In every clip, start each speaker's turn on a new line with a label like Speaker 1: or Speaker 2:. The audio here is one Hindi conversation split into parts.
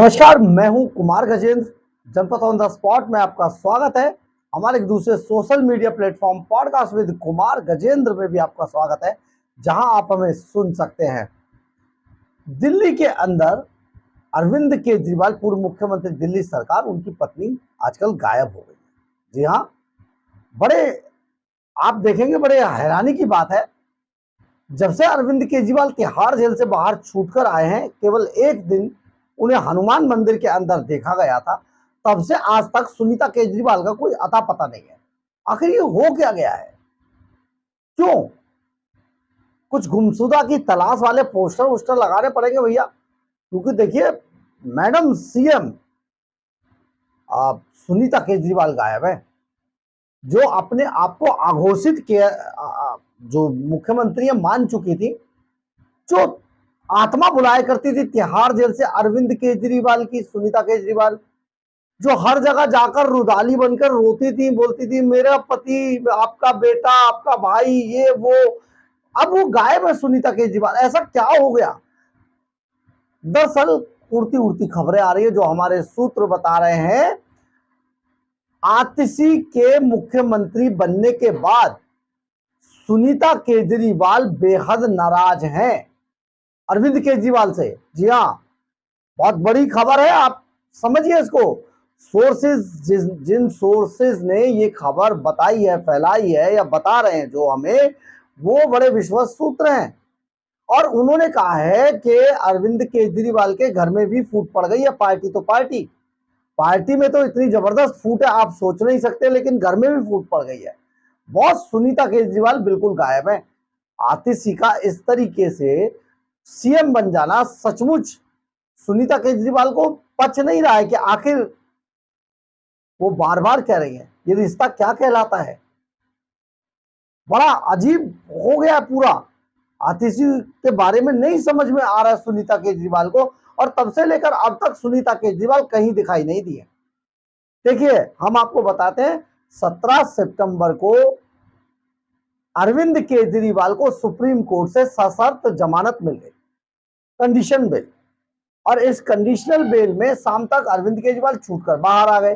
Speaker 1: नमस्कार, मैं हूं कुमार गजेंद्र। जनपद ऑन द स्पॉट में आपका स्वागत है। हमारे एक दूसरे social media platform podcast with Kumar Gajendra में भी आपका स्वागत है, जहां आप हमें सुन सकते हैं। दिल्ली के अंदर अरविंद केजरीवाल, पूर्व मुख्यमंत्री दिल्ली सरकार, उनकी पत्नी आजकल गायब हो गई है। जी हाँ, बड़े आप देखेंगे, बड़े हैरानी की बात है। जब से अरविंद केजरीवाल तिहाड़ जेल से बाहर छूटकर आए हैं, केवल एक दिन उन्हें हनुमान मंदिर के अंदर देखा गया था। तब से आज तक सुनीता केजरीवाल का कोई अता पता नहीं है। आखिर ये हो क्या गया है? क्यों कुछ गुमशुदा की तलाश वाले पोस्टर वोस्टर लगाने पड़ेंगे भैया? क्योंकि देखिए, मैडम सीएम सुनीता केजरीवाल गायब है। जो अपने आप को अघोषित किया, जो मुख्यमंत्री मान चुकी थी, जो आत्मा बुलाया करती थी तिहाड़ जेल से अरविंद केजरीवाल की सुनीता केजरीवाल, जो हर जगह जाकर रुदाली बनकर रोती थी, बोलती थी मेरा पति, आपका बेटा, आपका भाई, ये वो। अब वो गायब है सुनीता केजरीवाल। ऐसा क्या हो गया? दरअसल उड़ती उड़ती खबरें आ रही है, जो हमारे सूत्र बता रहे हैं। आतिशी के मुख्यमंत्री बनने के बाद सुनीता केजरीवाल बेहद नाराज हैं अरविंद केजरीवाल से। जी हाँ, बहुत बड़ी खबर है, आप समझिए इसको। सोर्सेज, जिन सोर्सेज ने ये खबर बताई है, फैलाई है या बता रहे हैं जो हमें, वो बड़े विश्वस्त सूत्र हैं। और उन्होंने कहा है कि अरविंद केजरीवाल के घर में भी फूट पड़ गई है। पार्टी तो पार्टी में तो इतनी जबरदस्त फूट है, आप सोच नहीं सकते, लेकिन घर में भी फूट पड़ गई है। बॉस सुनीता केजरीवाल बिल्कुल गायब है। आतिशी का इस तरीके से सीएम बन जाना सचमुच सुनीता केजरीवाल को पच नहीं रहा है कि आखिर वो बार बार कह रही है ये रिश्ता क्या कहलाता है। बड़ा अजीब हो गया पूरा। आतिशी के बारे में नहीं समझ में आ रहा है सुनीता केजरीवाल को, और तब से लेकर अब तक सुनीता केजरीवाल कहीं दिखाई नहीं दिए। देखिए, हम आपको बताते हैं, 17 सितंबर को अरविंद केजरीवाल को सुप्रीम कोर्ट से सशर्त जमानत मिल गई, कंडीशन बेल। और इस कंडीशनल बेल में शाम तक अरविंद केजरीवाल छूटकर बाहर आ गए।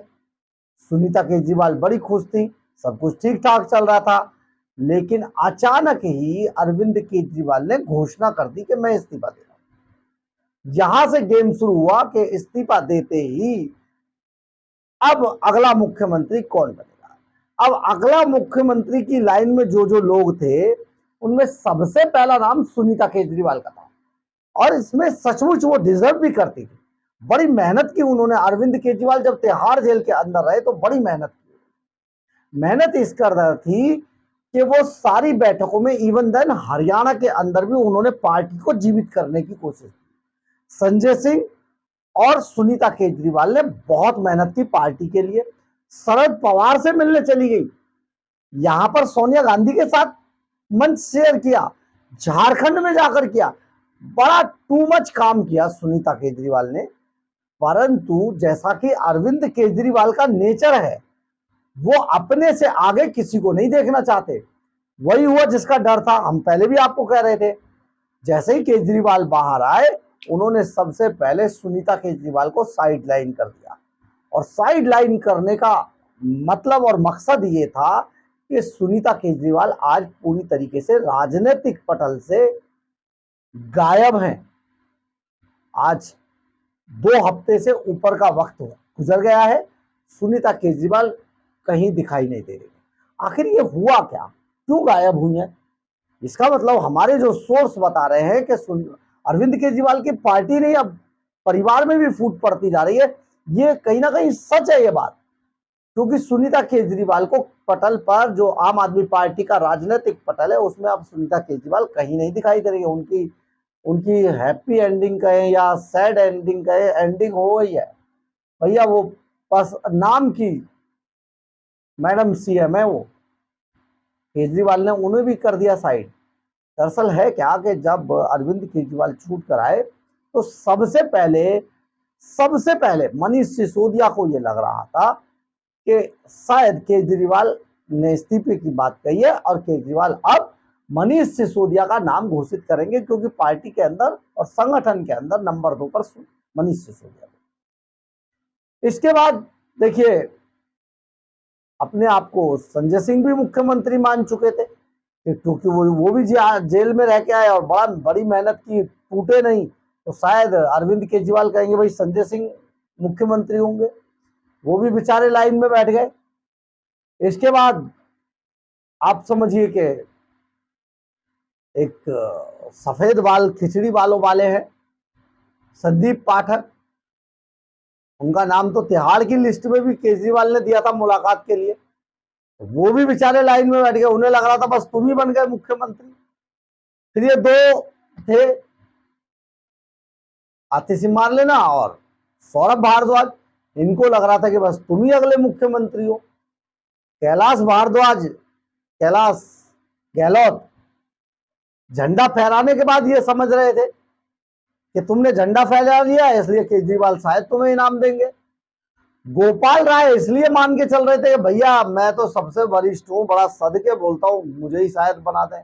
Speaker 1: सुनीता केजरीवाल बड़ी खुश थी, सब कुछ ठीक ठाक चल रहा था। लेकिन अचानक ही अरविंद केजरीवाल ने घोषणा कर दी कि मैं इस्तीफा दे रहा हूं। यहां से गेम शुरू हुआ कि इस्तीफा देते ही अब अगला मुख्यमंत्री कौन बनेगा। अब अगला मुख्यमंत्री की लाइन में जो जो लोग थे, उनमें सबसे पहला नाम सुनीता केजरीवाल का था। और इसमें सचमुच वो डिजर्व भी करती थी। बड़ी मेहनत की उन्होंने। अरविंद केजरीवाल जब तिहाड़ जेल के अंदर रहे तो बड़ी मेहनत की। मेहनत इस कर थी कि वो सारी बैठकों में, इवन देन हरियाणा के अंदर भी उन्होंने पार्टी को जीवित करने की कोशिश की। संजय सिंह और सुनीता केजरीवाल ने बहुत मेहनत की पार्टी के लिए। शरद पवार से मिलने चली गई, यहां पर सोनिया गांधी के साथ मंच शेयर किया, झारखंड में जाकर किया। बड़ा टू मच काम किया सुनीता केजरीवाल ने। परंतु जैसा कि अरविंद केजरीवाल का नेचर है, वो अपने से आगे किसी को नहीं देखना चाहते। वही हुआ जिसका डर था, हम पहले भी आपको कह रहे थे। जैसे ही केजरीवाल बाहर आए, उन्होंने सबसे पहले सुनीता केजरीवाल को साइड लाइन कर दिया। और साइड लाइन करने का मतलब और मकसद ये था कि सुनीता केजरीवाल आज पूरी तरीके से राजनीतिक पटल से गायब हैं। आज 2 हफ्ते से ऊपर का वक्त गुजर गया है, सुनीता केजरीवाल कहीं दिखाई नहीं दे रही। आखिर ये हुआ क्या? क्यों गायब हुई है? इसका मतलब हमारे जो सोर्स बता रहे हैं कि अरविंद केजरीवाल की पार्टी नहीं, अब परिवार में भी फूट पड़ती जा रही है। ये कहीं ना कहीं सच है ये बात। क्योंकि सुनीता केजरीवाल को पटल पर, जो आम आदमी पार्टी का राजनीतिक पटल है, उसमें अब सुनीता केजरीवाल कहीं नहीं दिखाई दे रही है। उनकी उनकी हैप्पी एंडिंग कहें या सैड एंडिंग कहें, एंडिंग हो गई है भैया। वो बस नाम की मैडम सीएम है, वो केजरीवाल ने उन्हें भी कर दिया साइड। दरअसल है क्या कि जब अरविंद केजरीवाल छूट कर आए तो सबसे पहले मनीष सिसोदिया को यह लग रहा था कि शायद केजरीवाल ने इस्तीफे की बात कही है और केजरीवाल अब मनीष सिसोदिया का नाम घोषित करेंगे, क्योंकि पार्टी के अंदर और संगठन के अंदर नंबर 2 पर मनीष सिसोदिया। इसके बाद देखिए अपने आप को संजय सिंह भी मुख्यमंत्री मान चुके थे क्योंकि वो भी जेल में रह के आए और बड़ी मेहनत की, टूटे नहीं, तो शायद अरविंद केजरीवाल कहेंगे भाई संजय सिंह मुख्यमंत्री होंगे। वो भी बेचारे लाइन में बैठ गए। इसके बाद आप समझिए कि एक सफेद बाल खिचड़ी बालों वाले हैं संदीप पाठक, उनका नाम तो तिहाड़ की लिस्ट में भी केजरीवाल ने दिया था मुलाकात के लिए, वो भी बेचारे लाइन में बैठ गए। उन्हें लग रहा था बस तुम ही बन गए मुख्यमंत्री। फिर ये दो थे आतिशी मारलेना और सौरभ भारद्वाज, इनको लग रहा था कि बस तुम ही अगले मुख्यमंत्री हो। कैलाश भारद्वाज, कैलाश गहलोत झंडा फहराने के बाद ये समझ रहे थे कि तुमने झंडा फहरा लिया इसलिए केजरीवाल शायद तुम्हें इनाम देंगे। गोपाल राय इसलिए मान के चल रहे थे कि भैया मैं तो सबसे वरिष्ठ हूं, बड़ा सद के बोलता हूं, मुझे ही शायद बना दें।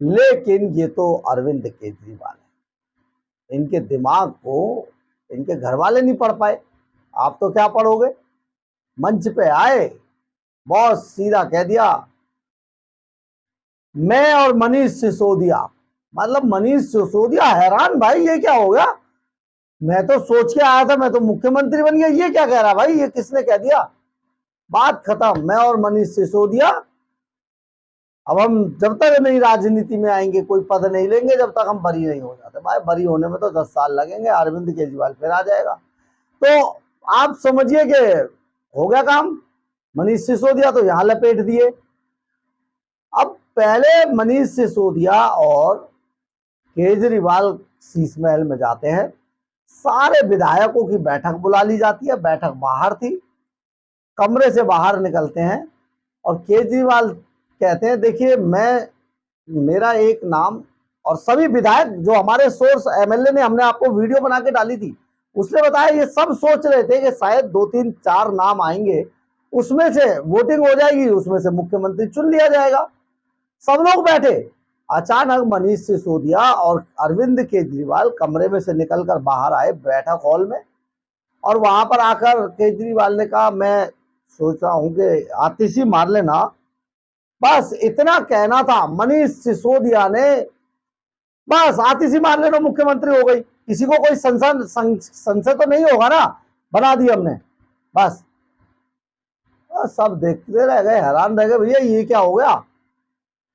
Speaker 1: लेकिन ये तो अरविंद केजरीवाल है, इनके दिमाग को इनके घर वाले नहीं पढ़ पाए। आप तो क्या पढ़ोगे? मंच पे आए, बॉस सीधा कह दिया मैं और मनीष सिसोदिया, मतलब मनीष सिसोदिया हैरान, भाई ये क्या हो गया, मैं तो सोच के आया था मैं तो मुख्यमंत्री बन गया, ये क्या कह रहा भाई, ये किसने कह दिया? बात खत्म, मैं और मनीष सिसोदिया अब हम जब तक नहीं राजनीति में आएंगे कोई पद नहीं लेंगे जब तक हम बरी नहीं हो जाते। भाई बरी होने में तो 10 साल लगेंगे, अरविंद केजरीवाल फिर आ जाएगा। तो आप समझिए कि हो गया काम। मनीष सिसोदिया तो यहां लपेट दिए। अब पहले मनीष सिसोदिया और केजरीवाल शीश महल में जाते हैं, सारे विधायकों की बैठक बुला ली जाती है, बैठक बाहर थी, कमरे से बाहर निकलते हैं और केजरीवाल कहते हैं देखिए मेरा एक नाम, और सभी विधायक जो हमारे सोर्स एमएलए ने, हमने आपको वीडियो बना के डाली थी, उसने बताया ये सब सोच रहे थे कि शायद 2 3 4 नाम आएंगे, उसमें से वोटिंग हो जाएगी, उसमें से मुख्यमंत्री चुन लिया जाएगा। सब लोग बैठे, अचानक मनीष सिसोदिया और अरविंद केजरीवाल कमरे में से निकलकर बाहर आए बैठक हॉल में, और वहां पर आकर केजरीवाल ने कहा मैं सोच रहा हूं कि आतिशी मार लेना। बस इतना कहना था मनीष सिसोदिया ने, बस आतिशी मार लेना मुख्यमंत्री हो गई। किसी को कोई संशय तो नहीं होगा ना, बना दी हमने। बस सब देखते रह गए, हैरान रह गए, भैया ये क्या हो गया।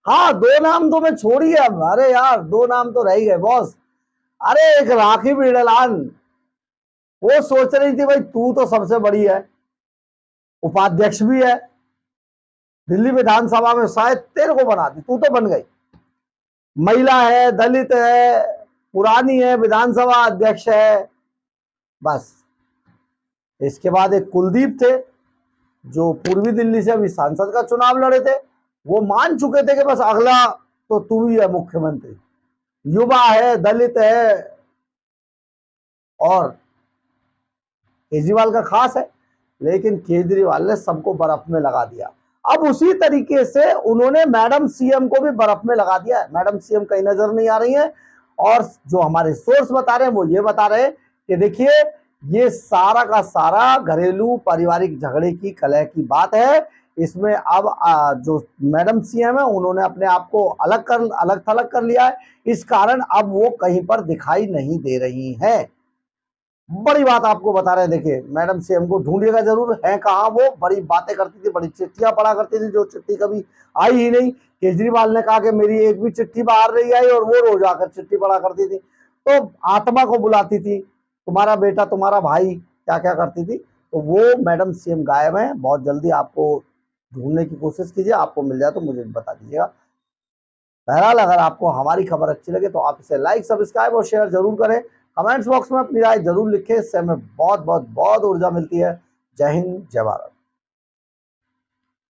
Speaker 1: हाँ 2 नाम तो मैं छोड़ी है, अरे यार 2 नाम तो रह ही गए बॉस। अरे एक राखी बिड़लान, वो सोच रही थी भाई तू तो सबसे बड़ी है, उपाध्यक्ष भी है दिल्ली विधानसभा में, शायद तेरे को बना दी, तू तो बन गई, महिला है, दलित है, पुरानी है, विधानसभा अध्यक्ष है। बस इसके बाद एक कुलदीप थे जो पूर्वी दिल्ली से अभी सांसद का चुनाव लड़े थे, वो मान चुके थे कि बस अगला तो तू ही है मुख्यमंत्री, युवा है, दलित है और केजरीवाल का खास है। लेकिन केजरीवाल ने सबको बर्फ में लगा दिया। अब उसी तरीके से उन्होंने मैडम सीएम को भी बर्फ में लगा दिया है। मैडम सीएम कहीं नजर नहीं आ रही है, और जो हमारे सोर्स बता रहे हैं वो ये बता रहे हैं कि देखिए ये सारा का सारा घरेलू पारिवारिक झगड़े की कलह की बात है। इसमें अब जो मैडम सीएम है उन्होंने अपने आप को अलग थलग कर लिया है, इस कारण अब वो कहीं पर दिखाई नहीं दे रही है। बड़ी बात आपको बता रहे हैं, देखिए मैडम सीएम को ढूंढिएगा जरूर, है कहाँ वो, बड़ी बातें करती थी, बड़ी चिट्ठियां पढ़ा करती थी, जो चिट्ठी कभी आई ही नहीं। केजरीवाल ने कहा कि मेरी एक भी चिट्ठी बाहर नहीं आई, और वो रोज आकर चिट्ठी पढ़ा करती थी, तो आत्मा को बुलाती थी, तुम्हारा बेटा तुम्हारा भाई क्या क्या करती थी। तो वो मैडम सीएम गायब है, बहुत जल्दी आपको ढूंढने की कोशिश कीजिए, आपको मिल जाए तो मुझे बता दीजिएगा। बहरहाल अगर आपको हमारी खबर अच्छी लगे तो आप इसे लाइक, सब्सक्राइब और शेयर जरूर करें। कमेंट्स बॉक्स में अपनी राय जरूर लिखें, इससे हमें बहुत बहुत बहुत ऊर्जा मिलती है। जय हिंद, जय भारत।